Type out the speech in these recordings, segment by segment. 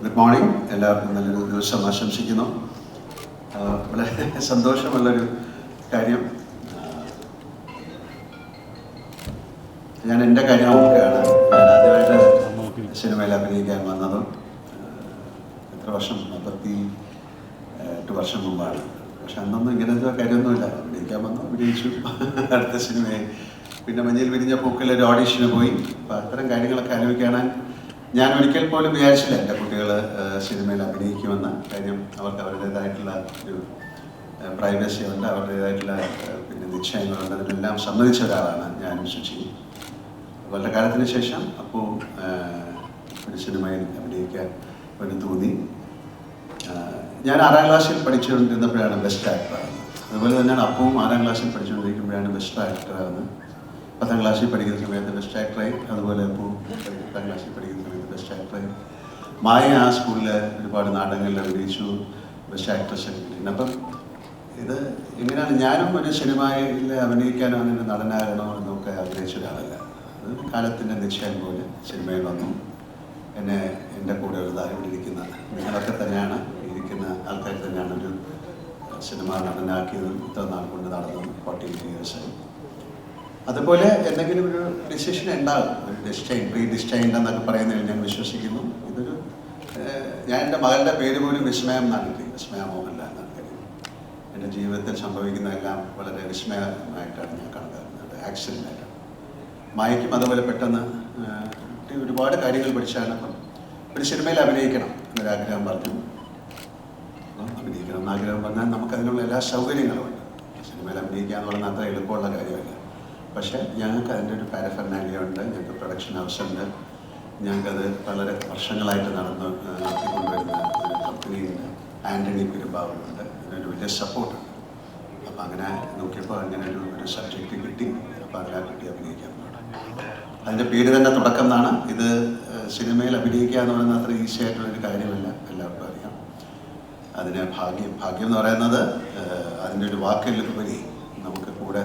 Good morning. എല്ലാവർക്കും നല്ലൊരു ദിവസം ആശംസിക്കുന്നു. വളരെ സന്തോഷമുള്ളൊരു കാര്യം, ഞാൻ എൻ്റെ കാര്യം ഓർക്കുകയാണ്. ഞാൻ ആദ്യമായിട്ട് സിനിമയിൽ അഭിനയിക്കാൻ വന്നതും എത്ര വർഷം, 48 വർഷം മുമ്പാണ്. പക്ഷെ അന്നൊന്നും ഇങ്ങനത്തെ കാര്യമൊന്നുമില്ല. അഭിനയിക്കാൻ വന്നു, അഭിനയിച്ചു, അടുത്ത സിനിമയായി. പിന്നെ മഞ്ഞയിൽ വിരിഞ്ഞ പൂക്കളിൽ ഒരു ഓഡീഷന് പോയി. അപ്പോൾ അത്തരം കാര്യങ്ങളൊക്കെ ആലോചിക്കാനാണ് ഞാൻ ഒരിക്കൽ പോലും വിചാരിച്ചില്ല എൻ്റെ കുട്ടികൾ സിനിമയിൽ അഭിനയിക്കുമെന്ന്. കാര്യം അവർക്ക് അവരുടേതായിട്ടുള്ള ഒരു പ്രൈവസി ഉണ്ട്, അവരുടേതായിട്ടുള്ള പിന്നെ നിശ്ചയങ്ങളുണ്ട്. അതിനെല്ലാം സമ്മതിച്ച ഒരാളാണ് ഞാനും ശുചിയും. വളരെ കാലത്തിന് ശേഷം അപ്പോൾ ഒരു സിനിമയിൽ അഭിനയിക്കാൻ ഒരു തോന്നി. ഞാൻ 6ാം ക്ലാസ്സിൽ പഠിച്ചുകൊണ്ടിരുന്നപ്പോഴാണ് ബെസ്റ്റ് ആക്ടറാകുന്നത്. അതുപോലെ തന്നെയാണ് അപ്പവും 6ാം ക്ലാസ്സിൽ പഠിച്ചുകൊണ്ടിരിക്കുമ്പോഴാണ് ബെസ്റ്റ് ആക്ടറാകുന്നത്. 10ാം ക്ലാസ്സിൽ പഠിക്കുന്ന സമയത്ത് ബെസ്റ്റ് ആക്ടറായി. അതുപോലെ അപ്പോൾ 10ാം ക്ലാസ്സിൽ പഠിക്കുന്ന സമയത്ത് ബെസ്റ്റ് ആക്ടറായി. മായ ആ സ്കൂളിൽ ഒരുപാട് നാടകങ്ങളിൽ അഭിനയിച്ചു, ബെസ്റ്റ് ആക്ട്രസ് കിട്ടിയിട്ടുണ്ട്. അപ്പം ഇത് എങ്ങനെയാണ്, ഞാനും ഒരു സിനിമയിൽ അഭിനയിക്കാനോ അങ്ങനെ നടനാകണോ എന്നൊക്കെ ആഗ്രഹിച്ച ഒരാളല്ല. അത് കാലത്തിൻ്റെ നിശ്ചയം പോലെ സിനിമയിൽ വന്നു. എന്നെ എൻ്റെ കൂടെ ഒരു ഇരിക്കുന്ന നിങ്ങളൊക്കെ തന്നെയാണ്, ഇരിക്കുന്ന ആൾക്കാർ തന്നെയാണ് ഒരു സിനിമ നടനാക്കിയത്. ഇത്ര നാൾ കൊണ്ട് നടന്നു, 48 ഇയേഴ്സായി. അതുപോലെ എന്തെങ്കിലും ഒരു ഡിസിഷൻ ഉണ്ടാകും, ഒരു പ്രീ ഡിസ്റ്റൈൻഡ് എന്നൊക്കെ പറയുന്നതിൽ ഞാൻ വിശ്വസിക്കുന്നു. ഇതൊരു ഞാൻ എൻ്റെ മകളുടെ പേര് പോലും വിസ്മയം എന്നാണ് കിട്ടി, വിസ്മയ മോഹൻലാൽ എന്നാണ് കാര്യം. എൻ്റെ ജീവിതത്തിൽ സംഭവിക്കുന്നതെല്ലാം വളരെ വിസ്മയമായിട്ടാണ് ഞാൻ കണക്കാക്കുന്നത്, ആക്സിഡൻ്റായിട്ടാണ്. മായയ്ക്കും അതുപോലെ പെട്ടെന്ന് ഒരുപാട് കാര്യങ്ങൾ പഠിച്ചാണ്. അപ്പം ഒരു സിനിമയിൽ അഭിനയിക്കണം എന്നൊരാഗ്രഹം പറഞ്ഞു. അപ്പം അഭിനയിക്കണം എന്നാഗ്രഹം പറഞ്ഞാൽ നമുക്കതിനുള്ള എല്ലാ സൗകര്യങ്ങളും ഉണ്ട്. സിനിമയിൽ അഭിനയിക്കുക എന്ന് പറഞ്ഞാൽ അത്ര എളുപ്പമുള്ള കാര്യമല്ല. പക്ഷേ ഞങ്ങൾക്ക് അതിൻ്റെ ഒരു പാരഫെർനാലിയ ഉണ്ട്, ഞങ്ങൾക്ക് പ്രൊഡക്ഷൻ ഹൗസ് ഉണ്ട്, ഞങ്ങൾക്കത് വളരെ വർഷങ്ങളായിട്ട് നടത്തിക്കൊണ്ടുവരുന്ന ഒരു കമ്പനിയുണ്ട്, ആൻ്റണി പെരുമ്പാവൂരുണ്ട്. അതിനൊരു വലിയ സപ്പോർട്ടുണ്ട്. അപ്പം അങ്ങനെ നോക്കിയപ്പോൾ അങ്ങനെ ഒരു സബ്ജക്റ്റ് കിട്ടി. അപ്പോൾ അതിനെ കിട്ടി അഭിനയിക്കാൻ. അതിൻ്റെ പേര് തന്നെ തുടക്കം എന്നാണ്. ഇത് സിനിമയിൽ അഭിനയിക്കുക എന്ന് പറയുന്നത് അത്ര ഈസി ആയിട്ടുള്ളൊരു കാര്യമല്ല, എല്ലാവർക്കും അറിയാം. അതിന് ഭാഗ്യം എന്ന് പറയുന്നത് അതിൻ്റെ ഒരു വാക്കിലുപരി നമുക്ക് കൂടെ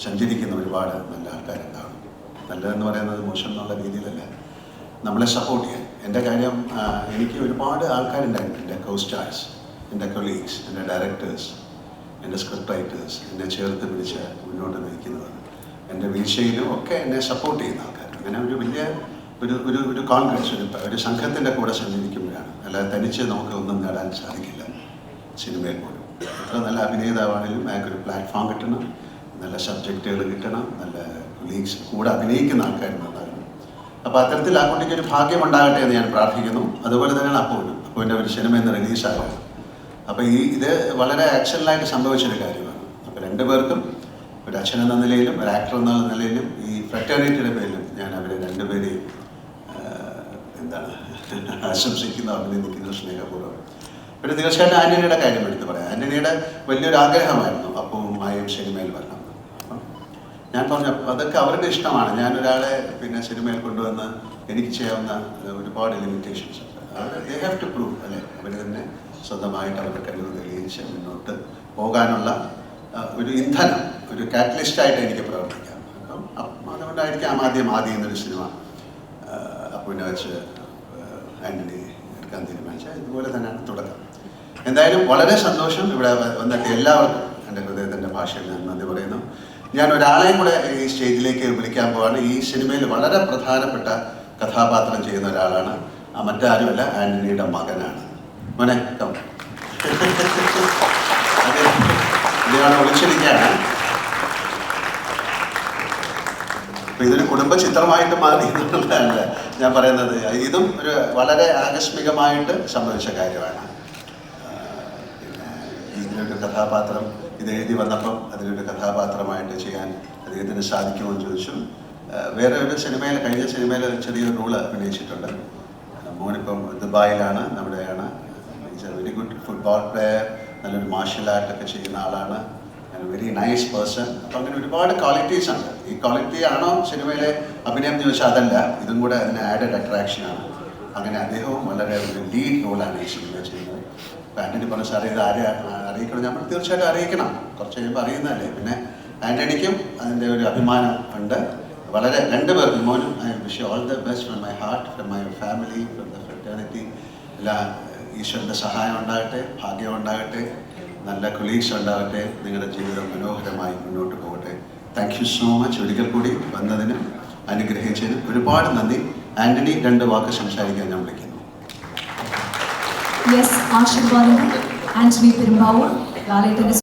സഞ്ചരിക്കുന്ന ഒരുപാട് നല്ല ആൾക്കാരുണ്ടാവും. നല്ലതെന്ന് പറയുന്നത് മോശം എന്നുള്ള രീതിയിലല്ല, നമ്മളെ സപ്പോർട്ട് ചെയ്യാൻ. എൻ്റെ കാര്യം, എനിക്ക് ഒരുപാട് ആൾക്കാരുണ്ടായിരുന്നു, എൻ്റെ കോസ്റ്റാർസ്, എൻ്റെ കൊളീഗ്സ്, എൻ്റെ ഡയറക്ടേഴ്സ്, എൻ്റെ സ്ക്രിപ്റ്റ് റൈറ്റേഴ്സ്, എന്നെ ചേർത്ത് പിടിച്ച് മുന്നോട്ട് നയിക്കുന്നത്, എൻ്റെ വീഴ്ചയിലും ഒക്കെ എന്നെ സപ്പോർട്ട് ചെയ്യുന്ന ആൾക്കാർ. അങ്ങനെ ഒരു വലിയ ഒരു കോൺഗ്രസ്, ഒരു സംഘത്തിൻ്റെ കൂടെ സഞ്ചരിക്കുമ്പോഴാണ്. അല്ലാതെ തനിച്ച് നമുക്ക് ഒന്നും നേടാൻ സാധിക്കില്ല സിനിമയിൽ പോലും. എത്ര നല്ല അഭിനേതാവാണെങ്കിലും അയാൾക്കൊരു പ്ലാറ്റ്ഫോം കിട്ടണം, നല്ല സബ്ജക്റ്റുകൾ കിട്ടണം, നല്ല കൊളീഗ്സ് കൂടെ അഭിനയിക്കുന്ന ആൾക്കാരുണ്ടാകണം. അപ്പോൾ അത്തരത്തിൽ ആ കുട്ടിക്ക് ഒരു ഭാഗ്യം ഉണ്ടാകട്ടെ എന്ന് ഞാൻ പ്രാർത്ഥിക്കുന്നു. അതുപോലെ തന്നെയാണ് അപ്പോൻ്റെ ഒരു സിനിമ ഇന്ന് റിലീസാകുന്നത്. അപ്പോൾ ഇത് വളരെ ആക്ഷനിലായിട്ട് സംഭവിച്ചൊരു കാര്യമാണ്. അപ്പോൾ രണ്ടുപേർക്കും, ഒരു അച്ഛൻ എന്ന നിലയിലും ഒരു ആക്ടർ എന്ന നിലയിലും ഈ ഫ്രറ്റേണിറ്റിയുടെ പേരിലും ഞാൻ അവരെ രണ്ടുപേരെയും ആശംസിക്കുന്നു, അഭിനന്ദിക്കുന്നു സ്നേഹപൂർവ്വം. പിന്നെ തീർച്ചയായിട്ടും ആൻ്റണിയുടെ കാര്യം എടുത്ത് പറയാം. ആൻ്റണിയുടെ വലിയൊരു ആഗ്രഹമായിരുന്നു അപ്പവും മായയും സിനിമയിൽ വരണം. അപ്പം ഞാൻ പറഞ്ഞു അതൊക്കെ അവരുടെ ഇഷ്ടമാണ്. ഞാനൊരാളെ പിന്നെ സിനിമയിൽ കൊണ്ടുവന്ന് എനിക്ക് ചെയ്യാവുന്ന ഒരുപാട് ലിമിറ്റേഷൻസ് ഉണ്ട്. ദേ ഹാവ് ടു പ്രൂവ്, അല്ലേ? അവർ തന്നെ സ്വന്തമായിട്ട് അവരുടെ കഴിവ് തെളിയിച്ച് മുന്നോട്ട് പോകാനുള്ള ഒരു ഇന്ധനം, ഒരു കാറ്റലിസ്റ്റായിട്ട് എനിക്ക് പ്രവർത്തിക്കാം. അപ്പം അതുകൊണ്ടായിരിക്കാം ആദ്യം എന്നൊരു സിനിമ അപ്പുവിനെ വെച്ച് ആൻ്റണി എടുക്കാൻ തീരുമാനിച്ചത്. ഇതുപോലെ തന്നെയാണ് തുടക്കം. എന്തായാലും വളരെ സന്തോഷം ഇവിടെ വന്നിട്ട് എല്ലാവർക്കും എൻ്റെ ഹൃദയത്തിൻ്റെ ഭാഷയിൽ ഞാൻ നന്ദി പറയുന്നു. ഞാൻ ഒരാളെയും കൂടെ ഈ സ്റ്റേജിലേക്ക് വിളിക്കാൻ പോവാണ്. ഈ സിനിമയിൽ വളരെ പ്രധാനപ്പെട്ട കഥാപാത്രം ചെയ്യുന്ന ഒരാളാണ്. മറ്റാരുമല്ല, ആൻ്റണിയുടെ മകനാണ്. മോനെ ഇതാണ് വിളിച്ചിരിക്കുകയാണ്. അപ്പോൾ ഇതൊരു കുടുംബ ചിത്രമായിട്ട് മാറി എന്നുള്ളതല്ല ഞാൻ പറയുന്നത്. ഇതും ഒരു വളരെ ആകസ്മികമായിട്ട് സംഭവിച്ച കാര്യമാണ്. പിന്നെ ഇതിനൊരു കഥാപാത്രം ഇത് എഴുതി വന്നപ്പം അതിനൊരു കഥാപാത്രമായിട്ട് ചെയ്യാൻ അദ്ദേഹത്തിന് സാധിക്കുമോ എന്ന് ചോദിച്ചു. വേറെ ഒരു സിനിമയിൽ, കഴിഞ്ഞ സിനിമയിൽ ചെറിയൊരു റോള് അഭിനയിച്ചിട്ടുണ്ട്. മോനിപ്പം ദുബായിലാണ്, നമ്മുടെയാണ്. Is a very good football player, നല്ലൊരു മാർഷ്യൽ ആർട്ടൊക്കെ ചെയ്യുന്ന ആളാണ്, വെരി നൈസ് പേഴ്സൺ. അപ്പം അങ്ങനെ ഒരുപാട് ക്വാളിറ്റീസ് ഉണ്ട്. ഈ ക്വാളിറ്റി ആണോ സിനിമയിലെ അഭിനയം എന്ന് ചോദിച്ചാൽ അതല്ല, ഇതും കൂടെ അതിന് ആഡഡ് അട്രാക്ഷനാണ്. അങ്ങനെ അദ്ദേഹവും വളരെ ഒരു ലീഡ് റോളാണ് ഈ സിനിമ ചെയ്യുന്നത്. അപ്പോൾ ആൻ്റണി പറഞ്ഞ സാറേ ഇത് അറിയിക്കണം. നമ്മൾ തീർച്ചയായിട്ടും അറിയിക്കണം, കുറച്ച് കഴിയുമ്പോൾ അറിയുന്നതല്ലേ. പിന്നെ ആൻ്റണിക്കും അതിൻ്റെ ഒരു അഭിമാനം ഉണ്ട്. വളരെ രണ്ടുപേർക്കും, മോനും I wish you all the best from my heart, from my family, from the fraternity. എല്ലാ ഈശ്വരൻ്റെ സഹായം ഉണ്ടാകട്ടെ, ഭാഗ്യം ഉണ്ടാകട്ടെ, നല്ല കൊളീഗ്സ് ഉണ്ടാകട്ടെ, നിങ്ങളുടെ ജീവിതം മനോഹരമായി മുന്നോട്ട് പോകട്ടെ. Thank you so much. ഒരിക്കൽ കൂടി വന്നതിനും അനുഗ്രഹിച്ചതിനും ഒരുപാട് നന്ദി. ആന്റണി 2 വാക്ക് സംസാരിക്കാൻ ഞാൻ വിളിക്കുന്നു. യെസ്, ആശീർവാദങ്ങൾ ആന്റണി പെരുമ്പാവൂർ ലാലേട്ടൻ്റെ